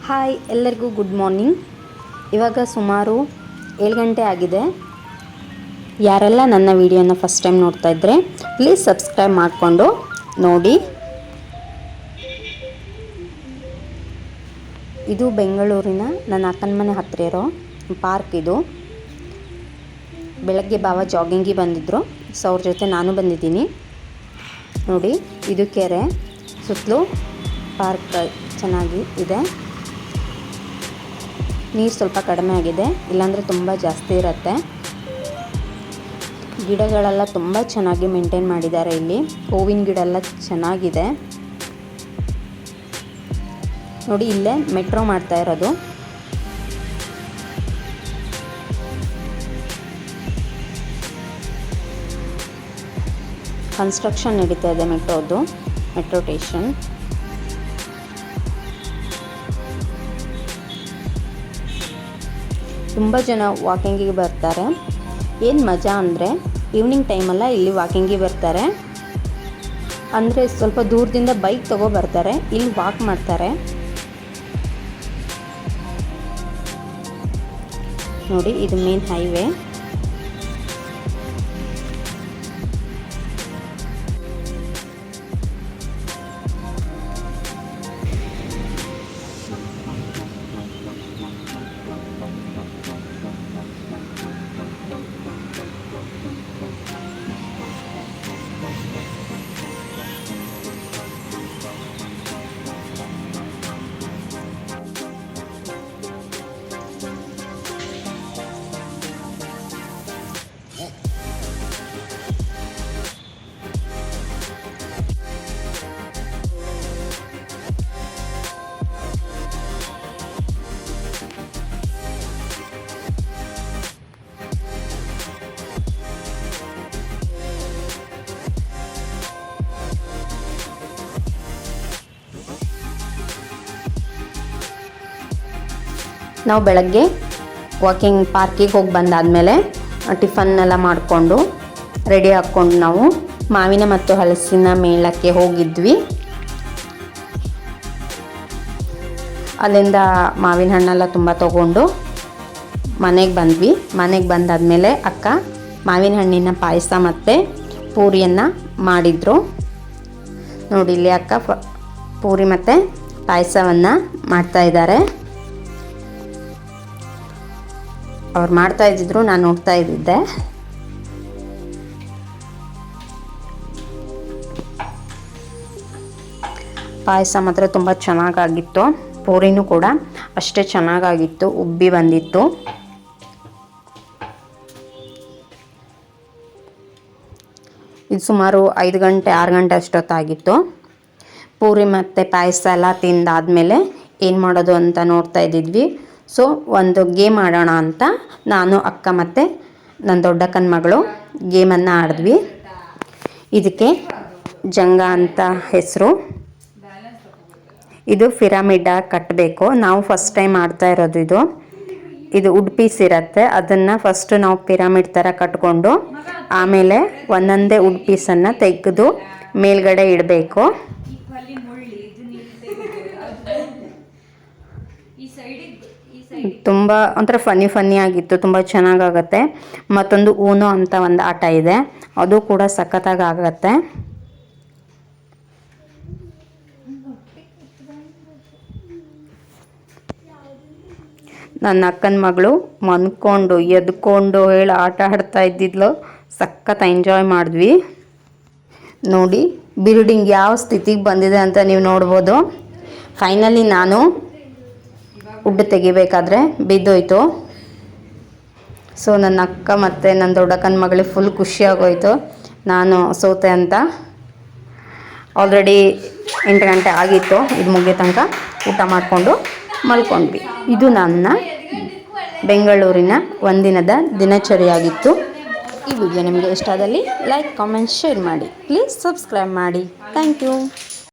Hi ಎಲ್ಲರಿಗೂ good morning. ಇವಾಗ ಸುಮಾರು 7 ಗಂಟೆ ಆಗಿದೆ. ಯಾರೆಲ್ಲ ನನ್ನ ವಿಡಿಯೋನ ಫಸ್ಟ್ ಟೈಮ್ ನೋಡ್ತಾ ಇದ್ದರೆ ಪ್ಲೀಸ್ ಸಬ್ಸ್ಕ್ರೈಬ್ ಮಾಡಿಕೊಂಡು ನೋಡಿ. ಇದು ಬೆಂಗಳೂರಿನ ನನ್ನ ಅಕ್ಕನ ಮನೆ ಹತ್ತಿರ ಇರೋ ಪಾರ್ಕ್. ಇದು ಬೆಳಗ್ಗೆ ಬಾವ ಜಾಗಿಂಗಿಗೆ ಬಂದಿದ್ದರು, ಸೊ ಅವ್ರ ಜೊತೆ ನಾನು ಬಂದಿದ್ದೀನಿ. ನೋಡಿ, ಇದು ಕೆರೆ, ಸುತ್ತಲೂ ಪಾರ್ಕ್ ಚೆನ್ನಾಗಿ ಇದೆ. ನೀರು ಸ್ವಲ್ಪ ಕಡಿಮೆ ಆಗಿದೆ, ಇಲ್ಲಾಂದರೆ ತುಂಬ ಜಾಸ್ತಿ ಇರುತ್ತೆ. ಗಿಡಗಳೆಲ್ಲ ತುಂಬ ಚೆನ್ನಾಗಿ ಮೇಂಟೈನ್ ಮಾಡಿದ್ದಾರೆ. ಇಲ್ಲಿ ಹೂವಿನ ಗಿಡ ಎಲ್ಲ ಚೆನ್ನಾಗಿದೆ. ನೋಡಿ, ಇಲ್ಲೇ ಮೆಟ್ರೋ ಮಾಡ್ತಾ ಇರೋದು. ಕನ್ಸ್ಟ್ರಕ್ಷನ್ ನಡೀತಾ ಇದೆ ಮೆಟ್ರೋ ಸ್ಟೇಷನ್. ತುಂಬ ಜನ ವಾಕಿಂಗಿಗೆ ಬರ್ತಾರೆ. ಏನು ಮಜಾ ಅಂದರೆ ಈವ್ನಿಂಗ್ ಟೈಮಲ್ಲ ಇಲ್ಲಿ ವಾಕಿಂಗಿಗೆ ಬರ್ತಾರೆ. ಅಂದರೆ ಸ್ವಲ್ಪ ದೂರದಿಂದ ಬೈಕ್ ಬರ್ತಾರೆ, ಇಲ್ಲಿ ವಾಕ್ ಮಾಡ್ತಾರೆ. ನೋಡಿ, ಇದು ಮೇನ್ ಹೈವೇ. ನಾವು ಬೆಳಗ್ಗೆ ವಾಕಿಂಗ್ ಪಾರ್ಕಿಗೆ ಹೋಗಿ ಬಂದಾದಮೇಲೆ ಟಿಫನ್ನೆಲ್ಲ ಮಾಡಿಕೊಂಡು ರೆಡಿ ಹಾಕ್ಕೊಂಡು ನಾವು ಮಾವಿನ ಮತ್ತು ಹಲಸಿನ ಮೇಳಕ್ಕೆ ಹೋಗಿದ್ವಿ. ಅಲ್ಲಿಂದ ಮಾವಿನ ಹಣ್ಣೆಲ್ಲ ತುಂಬ ತೊಗೊಂಡು ಮನೆಗೆ ಬಂದ್ವಿ. ಮನೆಗೆ ಬಂದಾದಮೇಲೆ ಅಕ್ಕ ಮಾವಿನ ಹಣ್ಣಿನ ಪಾಯಸ ಮತ್ತು ಪೂರಿಯನ್ನು ಮಾಡಿದರು. ನೋಡಿ, ಇಲ್ಲಿ ಅಕ್ಕ ಪೂರಿ ಮತ್ತು ಪಾಯಸವನ್ನು ಮಾಡ್ತಾಯಿದ್ದಾರೆ. ಅವ್ರು ಮಾಡ್ತಾ ಇದ್ದಿದ್ರು, ನಾನು ನೋಡ್ತಾ ಇದ್ದಿದ್ದೆ. ಪಾಯಸ ಮಾತ್ರ ತುಂಬ ಚೆನ್ನಾಗಾಗಿತ್ತು. ಪೂರಿನೂ ಕೂಡ ಅಷ್ಟೇ ಚೆನ್ನಾಗಾಗಿತ್ತು, ಉಬ್ಬಿ ಬಂದಿತ್ತು. ಇದು ಸುಮಾರು 5 ಗಂಟೆ 6 ಗಂಟೆ ಅಷ್ಟೊತ್ತಾಗಿತ್ತು. ಪೂರಿ ಮತ್ತು ಪಾಯಸ ಎಲ್ಲ ತಿಂದಾದಮೇಲೆ ಏನು ಮಾಡೋದು ಅಂತ ನೋಡ್ತಾ ಇದ್ದಿದ್ವಿ. ಸೊ ಒಂದು ಗೇಮ್ ಆಡೋಣ ಅಂತ ನಾನು, ಅಕ್ಕ ಮತ್ತು ನನ್ನ ದೊಡ್ಡಕ್ಕನ ಮಗಳು ಗೇಮನ್ನು ಆಡಿದ್ವಿ. ಇದಕ್ಕೆ ಜಂಗ ಅಂತ ಹೆಸರು. ಇದು ಪಿರಮಿಡ್ ಕಟ್ಟಬೇಕು. ನಾವು ಫಸ್ಟ್ ಟೈಮ್ ಆಡ್ತಾ ಇರೋದು. ಇದು ವುಡ್ ಪೀಸ್ ಇರುತ್ತೆ, ಅದನ್ನು ಫಸ್ಟು ನಾವು ಪಿರಮಿಡ್ ಥರ ಕಟ್ಕೊಂಡು ಆಮೇಲೆ ಒಂದೊಂದೇ ವುಡ್ ಪೀಸನ್ನು ತೆಗೆದು ಮೇಲ್ಗಡೆ ಇಡಬೇಕು. ತುಂಬ ಒಂಥರ ಫನ್ನಿ ಆಗಿತ್ತು, ತುಂಬ ಚೆನ್ನಾಗಾಗತ್ತೆ. ಮತ್ತೊಂದು ಊನೋ ಅಂತ ಒಂದು ಆಟ ಇದೆ, ಅದು ಕೂಡ ಸಖತ್ತಾಗಿ ಆಗತ್ತೆ. ನನ್ನ ಅಕ್ಕನ ಮಗಳು ಮನ್ಕೊಂಡು ಎದ್ಕೊಂಡು ಹೇಳಿ ಆಟ ಆಡ್ತಾ ಇದ್ದಿದ್ಲು. ಸಖತ್ ಎಂಜಾಯ್ ಮಾಡಿದ್ವಿ. ನೋಡಿ, ಬಿಲ್ಡಿಂಗ್ ಯಾವ ಸ್ಥಿತಿಗೆ ಬಂದಿದೆ ಅಂತ ನೀವು ನೋಡ್ಬೋದು. ಫೈನಲಿ ನಾನು ವುಡ್ ತೆಗಿಬೇಕಾದ್ರೆ ಬಿದ್ದೋಯ್ತು. ಸೊ ನನ್ನ ಅಕ್ಕ ಮತ್ತು ನನ್ನ ದೊಡ್ಡಕ್ಕನ ಮಗಳಿಗೆ ಫುಲ್ ಖುಷಿಯಾಗೋಯ್ತು ನಾನು ಸೋತೆ ಅಂತ. ಆಲ್ರೆಡಿ 8 ಗಂಟೆ ಆಗಿತ್ತು. ಇದು ಮುಗಿಯೋ ತನಕ ಊಟ ಮಾಡಿಕೊಂಡು ಮಲ್ಕೊಂಡ್ವಿ. ಇದು ನನ್ನ ಬೆಂಗಳೂರಿನ ಒಂದಿನದ ದಿನಚರಿಯಾಗಿತ್ತು. ಈ ವಿಡಿಯೋ ನಿಮಗೆ ಇಷ್ಟ ಆದಲ್ಲಿ ಲೈಕ್, ಕಾಮೆಂಟ್, ಶೇರ್ ಮಾಡಿ. ಪ್ಲೀಸ್ ಸಬ್ಸ್ಕ್ರೈಬ್ ಮಾಡಿ. Thank you.